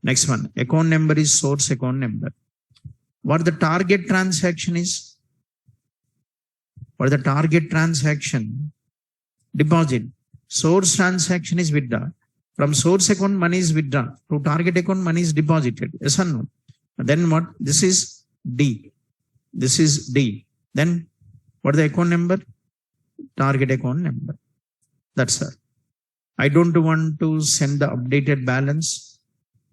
Next one. Account number is source account number. What the target transaction is? What the target transaction? Deposit. Source transaction is withdraw. From source account, money is withdrawn. To target account, money is deposited. Yes or no? Then what? This is D. This is D. Then what the account number? Target account number. That's all. I don't want to send the updated balance.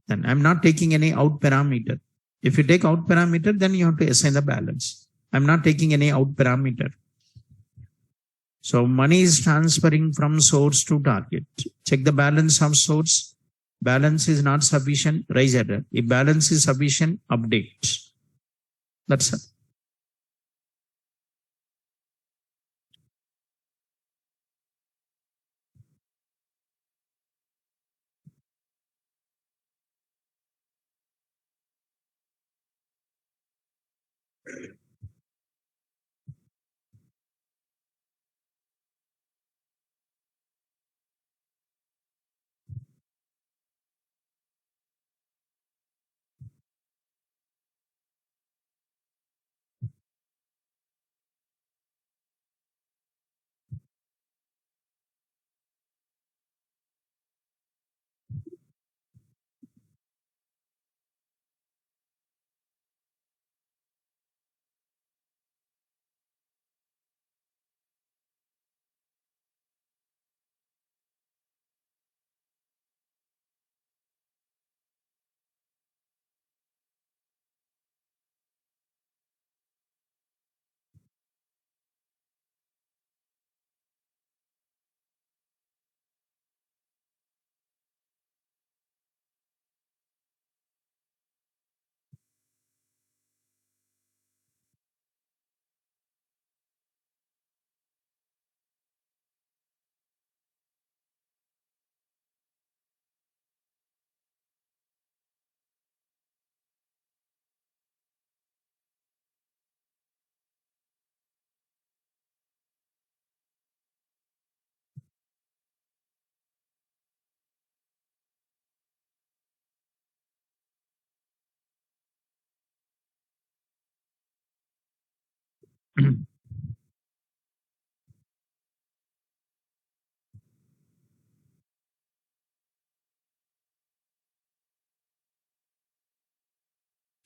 Then I'm not taking any out parameter. If you take out parameter, then you have to assign the balance. I'm not taking any out parameter. So money is transferring from source to target. Check the balance of source. Balance is not sufficient, raise error. If balance is sufficient, update. That's it.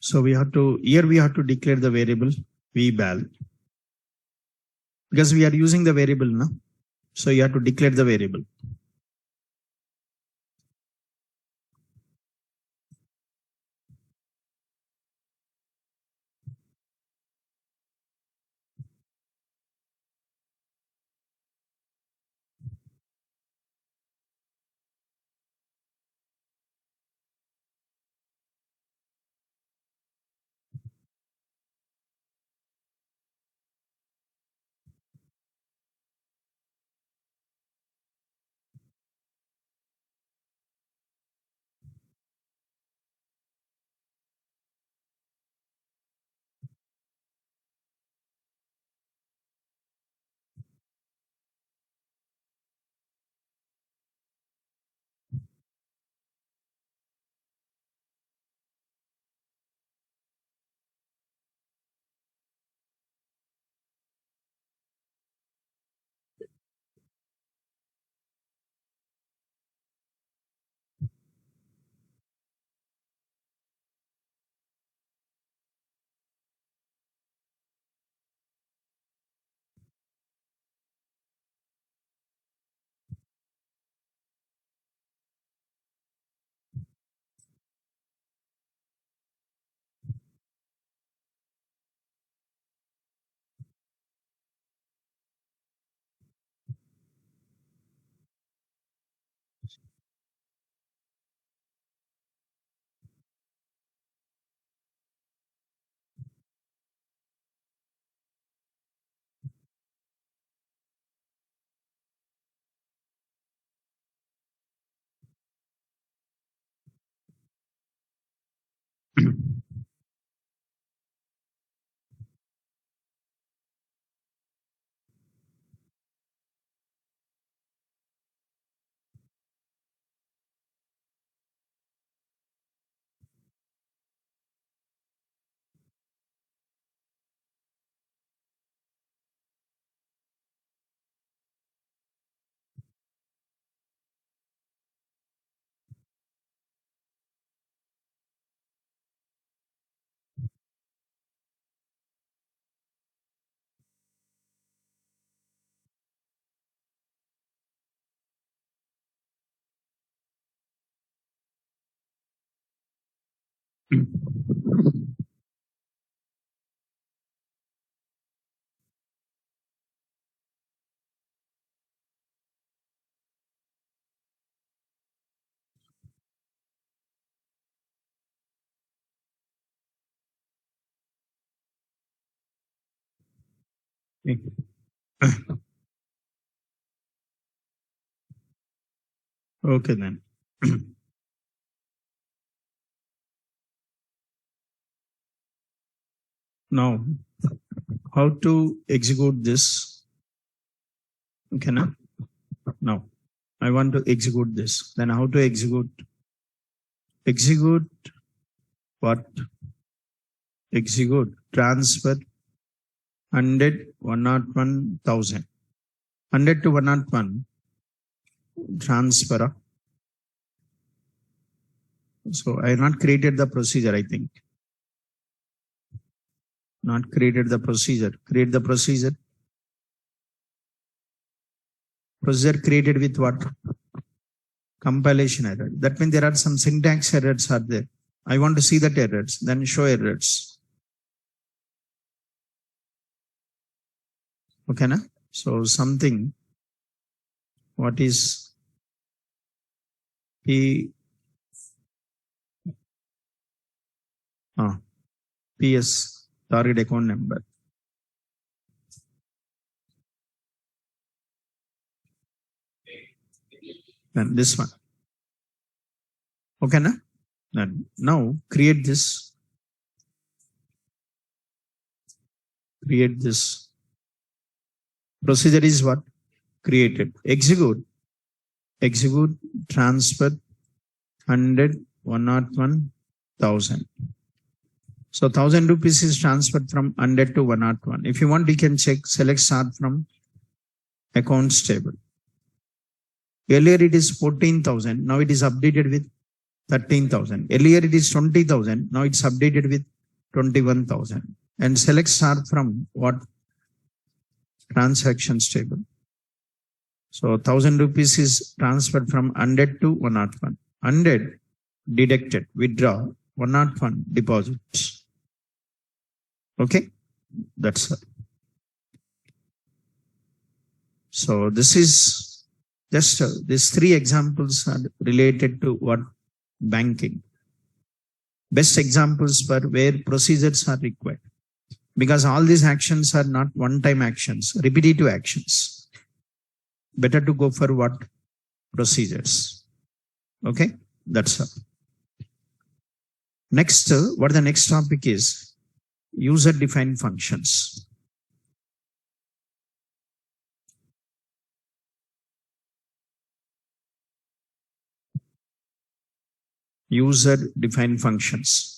So we have to, here we have to declare the variable vval because we are using the variable now. So you have to declare the variable. Okay then. Now, how to execute this? Okay, now I want to execute this. Then how to execute? Execute what? Execute transfer 100, 101, 1000. 100 to 101 transfer. So I have not created the procedure, I think. Not created the procedure. Create the procedure. Procedure created with what? Compilation error. That means there are some syntax errors are there. I want to see that errors, then show errors. Okay, na? So something, what is PS target account number. Then this one. Okay, na? Then now create this. Create this. Procedure is what? Created. Execute. Execute transfer 100, 101, 1000. So 1000 rupees is transferred from 100 to 101. If you want, you can check, select start from accounts table. Earlier it is 14,000. Now it is updated with 13,000. Earlier it is 20,000. Now it's updated with 21,000. And select start from what? Transactions table. So 1000 rupees is transferred from 100 to 101. 100 deducted, withdraw, 101 deposits. Okay, that's it. So this is just these three examples are related to what? Banking. Best examples for where procedures are required, because all these actions are not one-time actions, repetitive actions. Better to go for what? Procedures. Okay, that's all. Next, what the next topic is? User-defined functions. User-defined functions.